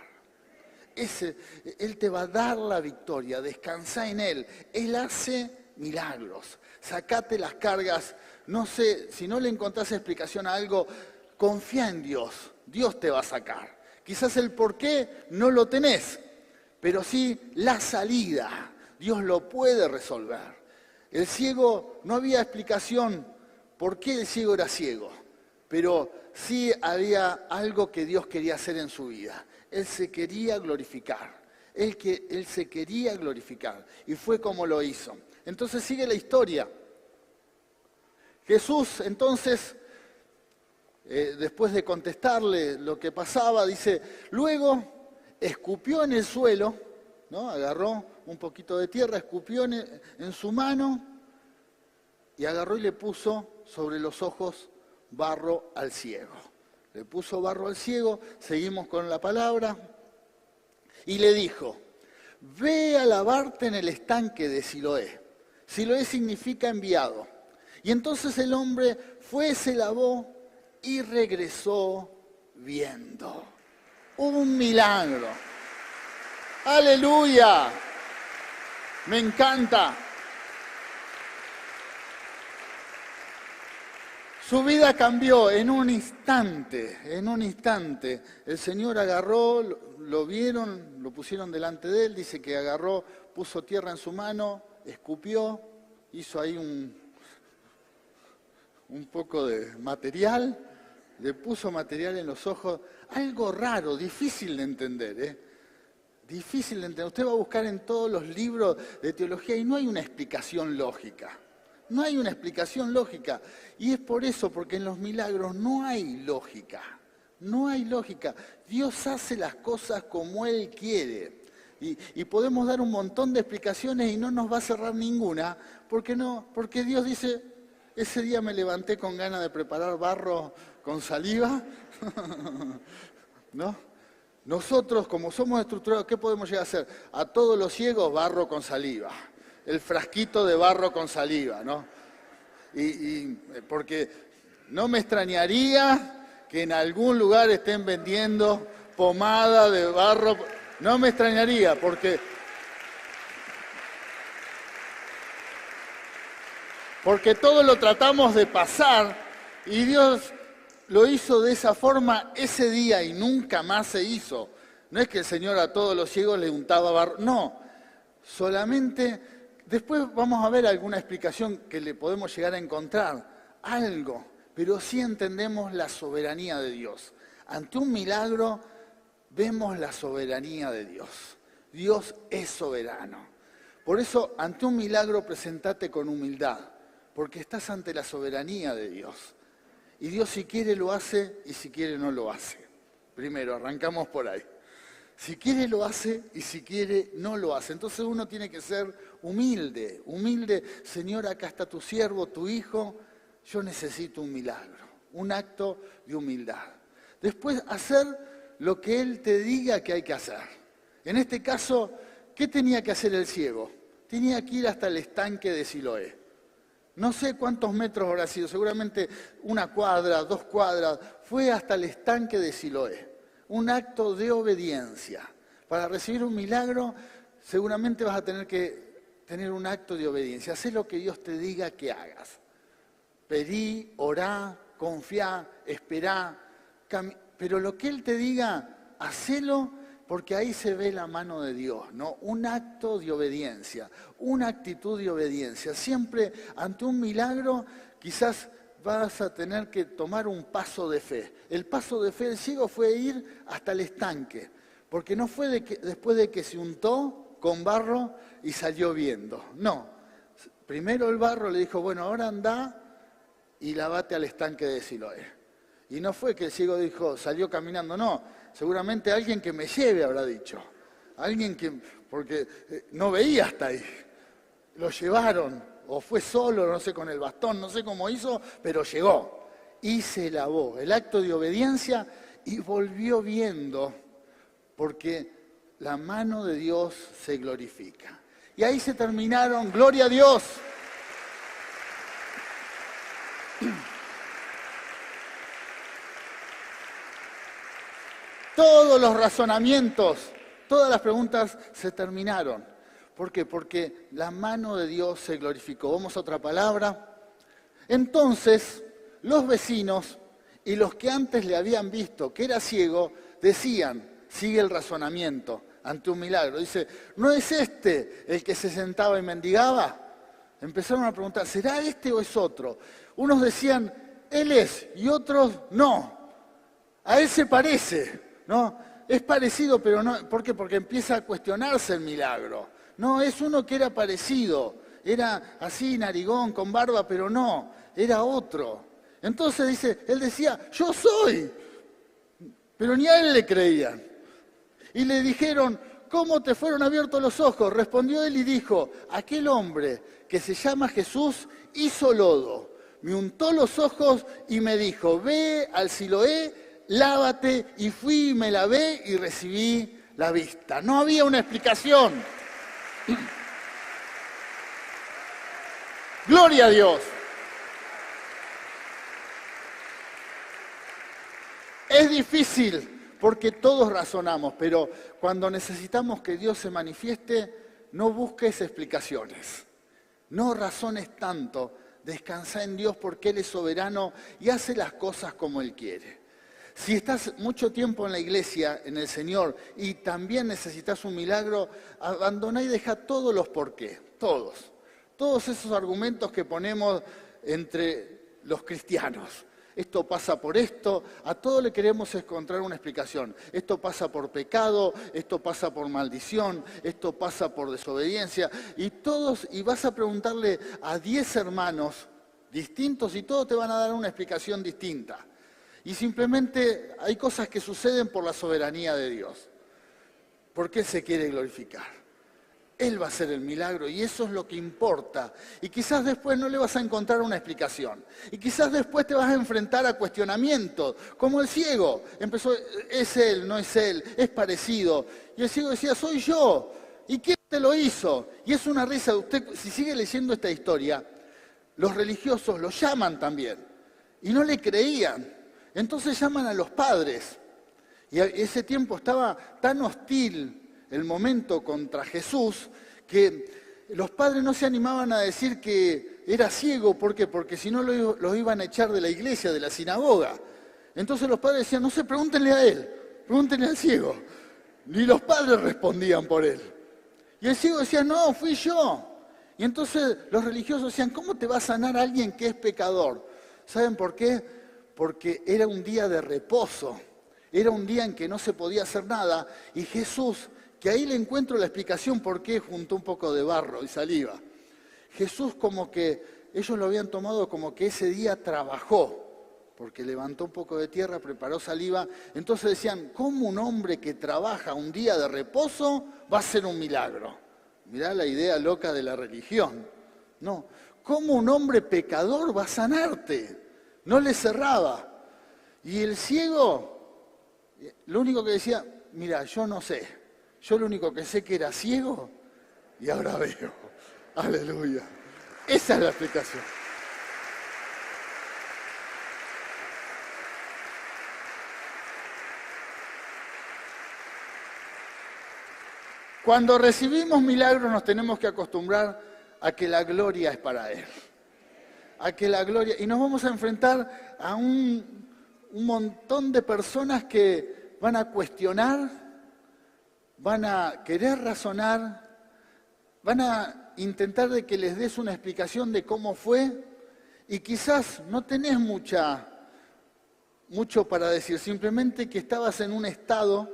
Él te va a dar la victoria, descansa en Él. Él hace milagros. Sacate las cargas. No sé, si no le encontrás explicación a algo, confía en Dios. Dios te va a sacar. Quizás el por qué no lo tenés, pero sí la salida. Dios lo puede resolver. El ciego, no había explicación por qué el ciego era ciego, pero sí había algo que Dios quería hacer en su vida. Él se quería glorificar. Él se quería glorificar. Y fue como lo hizo. Entonces sigue la historia. Jesús, entonces, después de contestarle lo que pasaba, dice, luego escupió en el suelo, ¿no? Agarró un poquito de tierra, escupió en su mano y agarró y le puso sobre los ojos barro al ciego. Le puso barro al ciego, seguimos con la palabra, y le dijo, ve a lavarte en el estanque de Siloé. Siloé significa enviado. Y entonces el hombre fue, se lavó y regresó viendo. Un milagro. ¡Aleluya! Me encanta. Su vida cambió en un instante, en un instante. El Señor agarró, lo vieron, lo pusieron delante de él, dice que agarró, puso tierra en su mano, escupió, hizo ahí un poco de material, le puso material en los ojos, algo raro, difícil de entender, ¿eh? Difícil de entender. Usted va a buscar en todos los libros de teología y no hay una explicación lógica. No hay una explicación lógica. Y es por eso, porque en los milagros no hay lógica. No hay lógica. Dios hace las cosas como Él quiere. Y podemos dar un montón de explicaciones y no nos va a cerrar ninguna. Porque Dios dice, ese día me levanté con ganas de preparar barro con saliva. ¿No? Nosotros, como somos estructurados, ¿qué podemos llegar a hacer? A todos los ciegos, barro con saliva. El frasquito de barro con saliva, ¿no? Porque no me extrañaría que en algún lugar estén vendiendo pomada de barro. No me extrañaría, porque todo lo tratamos de pasar y Dios lo hizo de esa forma ese día y nunca más se hizo. No es que el Señor a todos los ciegos le untaba barro, no. Solamente, después vamos a ver alguna explicación que le podemos llegar a encontrar, algo, pero sí entendemos la soberanía de Dios. Ante un milagro vemos la soberanía de Dios. Dios es soberano. Por eso, ante un milagro, presentate con humildad, porque estás ante la soberanía de Dios. Y Dios si quiere lo hace y si quiere no lo hace. Primero, arrancamos por ahí. Si quiere lo hace y si quiere no lo hace. Entonces uno tiene que ser humilde. Señor, acá está tu siervo, tu hijo. Yo necesito un milagro, un acto de humildad. Después hacer lo que Él te diga que hay que hacer. En este caso, ¿qué tenía que hacer el ciego? Tenía que ir hasta el estanque de Siloé. No sé cuántos metros habrá sido, seguramente 1 cuadra, 2 cuadras. Fue hasta el estanque de Siloé. Un acto de obediencia. Para recibir un milagro, seguramente vas a tener que tener un acto de obediencia. Hacé lo que Dios te diga que hagas. Pedí, orá, confiá, esperá. Pero lo que Él te diga, hacelo, porque ahí se ve la mano de Dios, ¿no? Un acto de obediencia, una actitud de obediencia. Siempre ante un milagro, quizás vas a tener que tomar un paso de fe. El paso de fe del ciego fue ir hasta el estanque, porque no fue después de que se untó con barro y salió viendo. No, primero el barro le dijo, bueno, ahora andá y lavate al estanque de Siloé. Y no fue que el ciego dijo, salió caminando, no, seguramente alguien que me lleve habrá dicho. Alguien que, porque no veía hasta ahí. Lo llevaron, o fue solo, no sé, con el bastón, no sé cómo hizo, pero llegó. Y se lavó, el acto de obediencia, y volvió viendo, porque la mano de Dios se glorifica. Y ahí se terminaron, gloria a Dios. Todos los razonamientos, todas las preguntas se terminaron. ¿Por qué? Porque la mano de Dios se glorificó. Vamos a otra palabra. Entonces, los vecinos y los que antes le habían visto que era ciego, decían, sigue el razonamiento ante un milagro. Dice, ¿no es este el que se sentaba y mendigaba? Empezaron a preguntar, ¿será este o es otro? Unos decían, él es, y otros, no. A él se parece, ¿no? Es parecido, pero no. ¿Por qué? Porque empieza a cuestionarse el milagro. No, es uno que era parecido. Era así, narigón, con barba, pero no. Era otro. Entonces dice, él decía, yo soy. Pero ni a él le creían. Y le dijeron, ¿cómo te fueron abiertos los ojos? Respondió él y dijo, aquel hombre que se llama Jesús hizo lodo, me untó los ojos y me dijo, ve al Siloé, lávate, y fui y me lavé y recibí la vista. No había una explicación. Gloria a Dios. Es difícil porque todos razonamos, pero cuando necesitamos que Dios se manifieste, no busques explicaciones. No razones tanto, descansa en Dios porque Él es soberano y hace las cosas como Él quiere. Si estás mucho tiempo en la iglesia, en el Señor, y también necesitas un milagro, abandona y deja todos los por qué, todos. Todos esos argumentos que ponemos entre los cristianos. Esto pasa por esto, a todo le queremos encontrar una explicación. Esto pasa por pecado, esto pasa por maldición, esto pasa por desobediencia. Y vas a preguntarle a 10 hermanos distintos y todos te van a dar una explicación distinta. Y simplemente hay cosas que suceden por la soberanía de Dios. Porque Él se quiere glorificar. Él va a hacer el milagro y eso es lo que importa. Y quizás después no le vas a encontrar una explicación. Y quizás después te vas a enfrentar a cuestionamientos, como el ciego. Empezó, es él, no es él, es parecido. Y el ciego decía, soy yo. ¿Y quién te lo hizo? Y es una risa. Usted, si sigue leyendo esta historia, los religiosos lo llaman también. Y no le creían. Entonces llaman a los padres. Y ese tiempo estaba tan hostil el momento contra Jesús, que los padres no se animaban a decir que era ciego. ¿Por qué? Porque si no los iban a echar de la iglesia, de la sinagoga. Entonces los padres decían, no sé, pregúntenle a él, pregúntenle al ciego. Y los padres respondían por él. Y el ciego decía, no, fui yo. Y entonces los religiosos decían, ¿cómo te va a sanar alguien que es pecador? ¿Saben por qué? Porque era un día de reposo. Era un día en que no se podía hacer nada. Y Jesús, que ahí le encuentro la explicación por qué juntó un poco de barro y saliva. Jesús como que, ellos lo habían tomado como que ese día trabajó, porque levantó un poco de tierra, preparó saliva. Entonces decían, ¿cómo un hombre que trabaja un día de reposo va a hacer un milagro? Mirá la idea loca de la religión. No, ¿cómo un hombre pecador va a sanarte? No le cerraba. Y el ciego, lo único que decía, mira, yo no sé. Yo lo único que sé que era ciego y ahora veo. Aleluya. Esa es la explicación. Cuando recibimos milagros nos tenemos que acostumbrar a que la gloria es para Él. A que la gloria... Y nos vamos a enfrentar a un montón de personas que van a cuestionar, van a querer razonar, van a intentar de que les des una explicación de cómo fue y quizás no tenés mucho para decir, simplemente que estabas en un estado,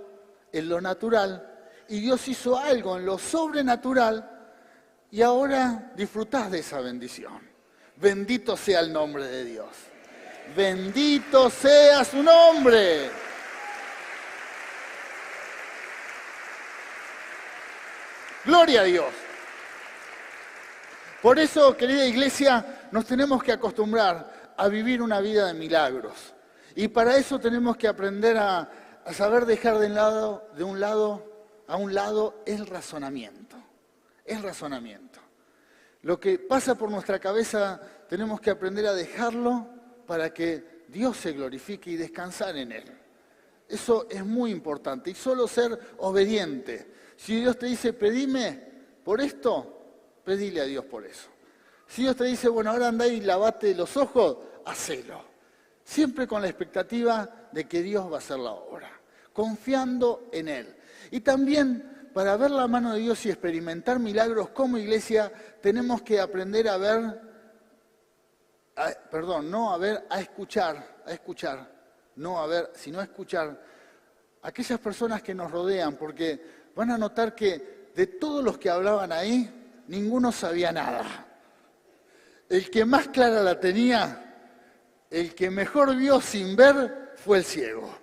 en lo natural, y Dios hizo algo en lo sobrenatural y ahora disfrutás de esa bendición. Bendito sea el nombre de Dios. Bendito sea su nombre. Gloria a Dios. Por eso, querida iglesia, nos tenemos que acostumbrar a vivir una vida de milagros. Y para eso tenemos que aprender a saber dejar de un lado a un lado el razonamiento. El razonamiento. Lo que pasa por nuestra cabeza tenemos que aprender a dejarlo para que Dios se glorifique y descansar en Él. Eso es muy importante. Y solo ser obediente. Si Dios te dice, pedime por esto, pedile a Dios por eso. Si Dios te dice, bueno, ahora andá y lavate los ojos, hacelo. Siempre con la expectativa de que Dios va a hacer la obra. Confiando en Él. Y también, para ver la mano de Dios y experimentar milagros como iglesia, tenemos que aprender a ver, a escuchar, no a ver, sino a escuchar a aquellas personas que nos rodean, porque van a notar que de todos los que hablaban ahí, ninguno sabía nada. El que más clara la tenía, el que mejor vio sin ver, fue el ciego.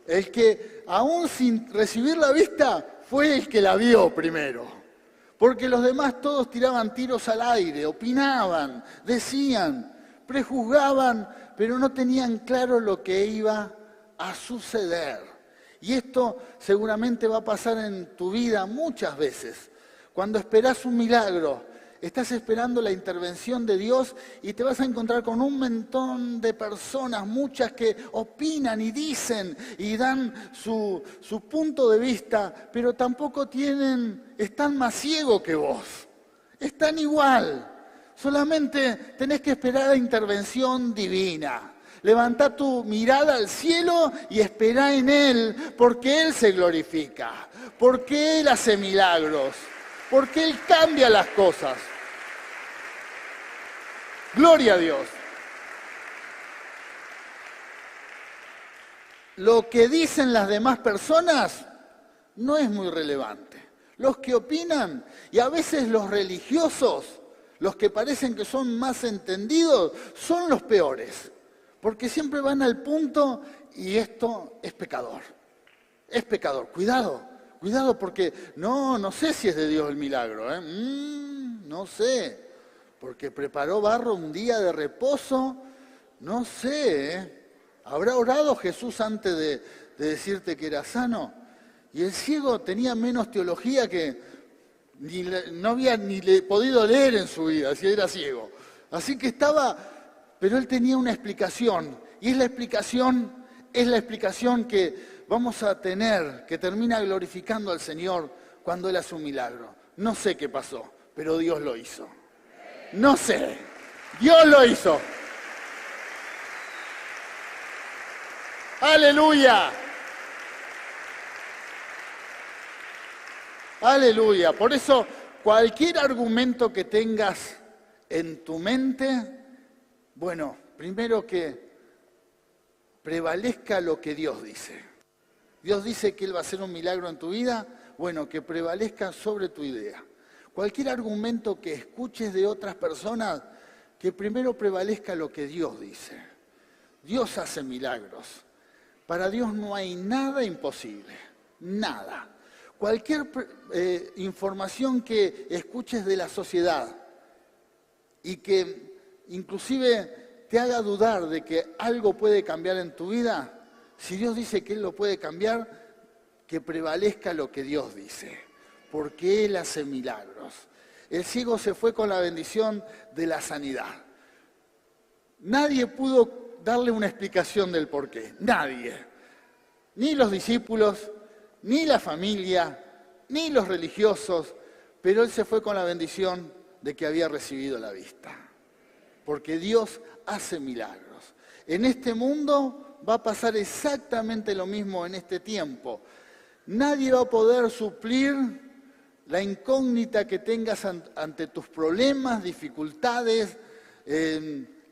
El que aún sin recibir la vista, fue el que la vio primero. Porque los demás todos tiraban tiros al aire, opinaban, decían, prejuzgaban, pero no tenían claro lo que iba a suceder. Y esto seguramente va a pasar en tu vida muchas veces. Cuando esperás un milagro, estás esperando la intervención de Dios y te vas a encontrar con un montón de personas, muchas que opinan y dicen y dan su punto de vista, pero tampoco están más ciegos que vos. Están igual. Solamente tenés que esperar la intervención divina. Levantá tu mirada al cielo y esperá en Él, porque Él se glorifica, porque Él hace milagros, porque Él cambia las cosas. Gloria a Dios. Lo que dicen las demás personas no es muy relevante. Los que opinan, y a veces los religiosos, los que parecen que son más entendidos, son los peores. Porque siempre van al punto y esto es pecador. Es pecador. Cuidado, porque no sé si es de Dios el milagro. No sé. Porque preparó barro un día de reposo. No sé. ¿Habrá orado Jesús antes de decirte que era sano? Y el ciego tenía menos teología que no había ni podido leer en su vida, si era ciego. Así que pero él tenía una explicación, y es la explicación que vamos a tener, que termina glorificando al Señor cuando Él hace un milagro. No sé qué pasó, pero Dios lo hizo. No sé, Dios lo hizo. ¡Aleluya! Aleluya. Por eso, cualquier argumento que tengas en tu mente, bueno, primero que prevalezca lo que Dios dice. Dios dice que Él va a hacer un milagro en tu vida, bueno, que prevalezca sobre tu idea. Cualquier argumento que escuches de otras personas, que primero prevalezca lo que Dios dice. Dios hace milagros. Para Dios no hay nada imposible, nada. Cualquier información que escuches de la sociedad y que inclusive te haga dudar de que algo puede cambiar en tu vida, si Dios dice que Él lo puede cambiar, que prevalezca lo que Dios dice, porque Él hace milagros. El ciego se fue con la bendición de la sanidad. Nadie pudo darle una explicación del porqué, nadie. Ni los discípulos, ni la familia, ni los religiosos, pero él se fue con la bendición de que había recibido la vista. Porque Dios hace milagros. En este mundo va a pasar exactamente lo mismo en este tiempo. Nadie va a poder suplir la incógnita que tengas ante tus problemas, dificultades,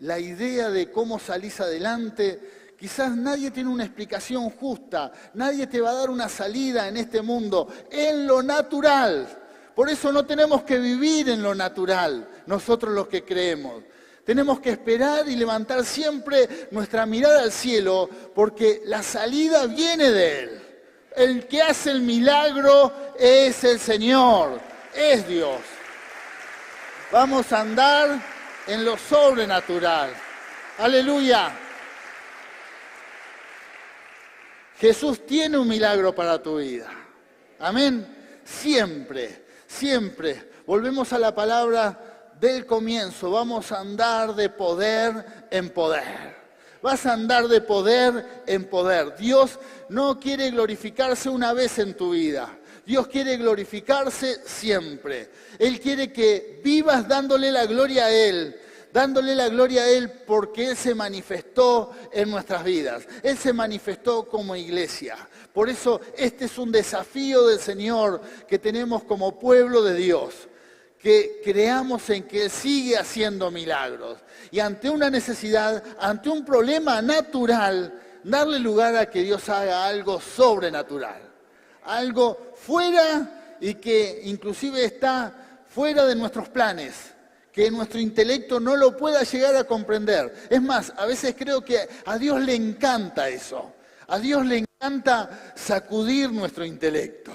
la idea de cómo salís adelante. Quizás nadie tiene una explicación justa, nadie te va a dar una salida en este mundo, en lo natural. Por eso no tenemos que vivir en lo natural, nosotros los que creemos. Tenemos que esperar y levantar siempre nuestra mirada al cielo, porque la salida viene de Él. El que hace el milagro es el Señor, es Dios. Vamos a andar en lo sobrenatural. Aleluya. Jesús tiene un milagro para tu vida. Amén. Siempre, siempre. Volvemos a la palabra del comienzo. Vamos a andar de poder en poder. Vas a andar de poder en poder. Dios no quiere glorificarse una vez en tu vida. Dios quiere glorificarse siempre. Él quiere que vivas dándole la gloria a Él. Dándole la gloria a Él porque Él se manifestó en nuestras vidas. Él se manifestó como iglesia. Por eso este es un desafío del Señor que tenemos como pueblo de Dios. Que creamos en que Él sigue haciendo milagros. Y ante una necesidad, ante un problema natural, darle lugar a que Dios haga algo sobrenatural. Algo fuera y que inclusive está fuera de nuestros planes. Que nuestro intelecto no lo pueda llegar a comprender. Es más, a veces creo que a Dios le encanta eso. A Dios le encanta sacudir nuestro intelecto.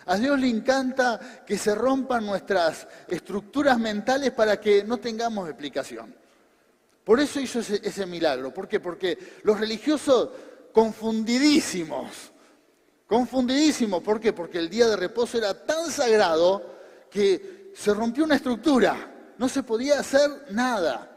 A Dios le encanta que se rompan nuestras estructuras mentales para que no tengamos explicación. Por eso hizo ese milagro. ¿Por qué? Porque los religiosos confundidísimos. ¿Por qué? Porque el día de reposo era tan sagrado que se rompió una estructura. No se podía hacer nada.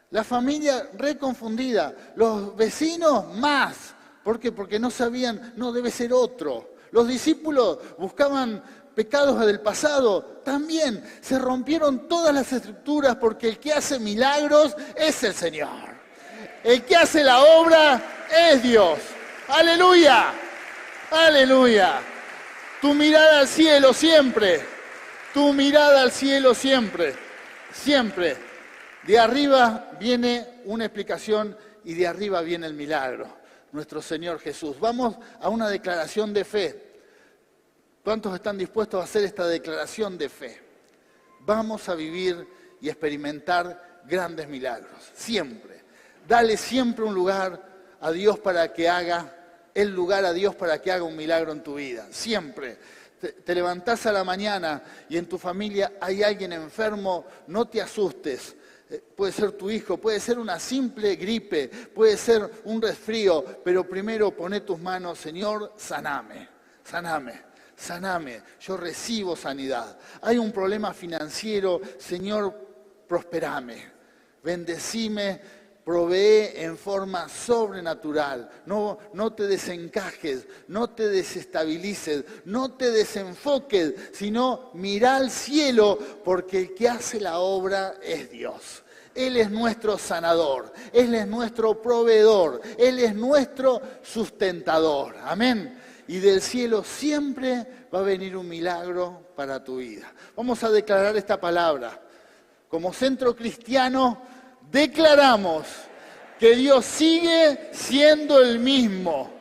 La familia reconfundida. Los vecinos más. ¿Por qué? Porque no sabían, no debe ser otro. Los discípulos buscaban pecados del pasado. También se rompieron todas las estructuras porque el que hace milagros es el Señor. El que hace la obra es Dios. ¡Aleluya! ¡Aleluya! Tu mirada al cielo siempre. Tu mirada al cielo siempre. Siempre. De arriba viene una explicación y de arriba viene el milagro. Nuestro Señor Jesús. Vamos a una declaración de fe. ¿Cuántos están dispuestos a hacer esta declaración de fe? Vamos a vivir y experimentar grandes milagros. Siempre. Dale siempre un lugar a Dios para que haga, el lugar a Dios para que haga un milagro en tu vida. Siempre. Te levantás a la mañana y en tu familia hay alguien enfermo, no te asustes. Puede ser tu hijo, puede ser una simple gripe, puede ser un resfrío, pero primero poné tus manos, Señor, saname, saname, saname, yo recibo sanidad. Hay un problema financiero, Señor, prosperame, bendecime, provee en forma sobrenatural. No te desencajes, no te desestabilices, no te desenfoques, sino mira al cielo, porque el que hace la obra es Dios. Él es nuestro sanador, Él es nuestro proveedor, Él es nuestro sustentador. Amén. Y del cielo siempre va a venir un milagro para tu vida. Vamos a declarar esta palabra. Como centro cristiano, declaramos que Dios sigue siendo el mismo,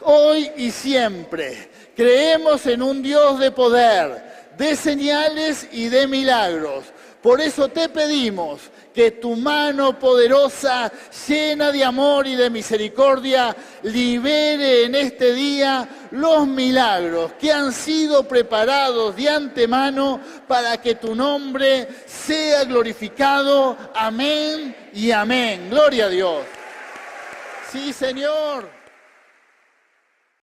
hoy y siempre. Creemos en un Dios de poder, de señales y de milagros. Por eso te pedimos que tu mano poderosa, llena de amor y de misericordia, libere en este día los milagros que han sido preparados de antemano para que tu nombre sea glorificado. Amén y amén. Gloria a Dios. Sí, Señor.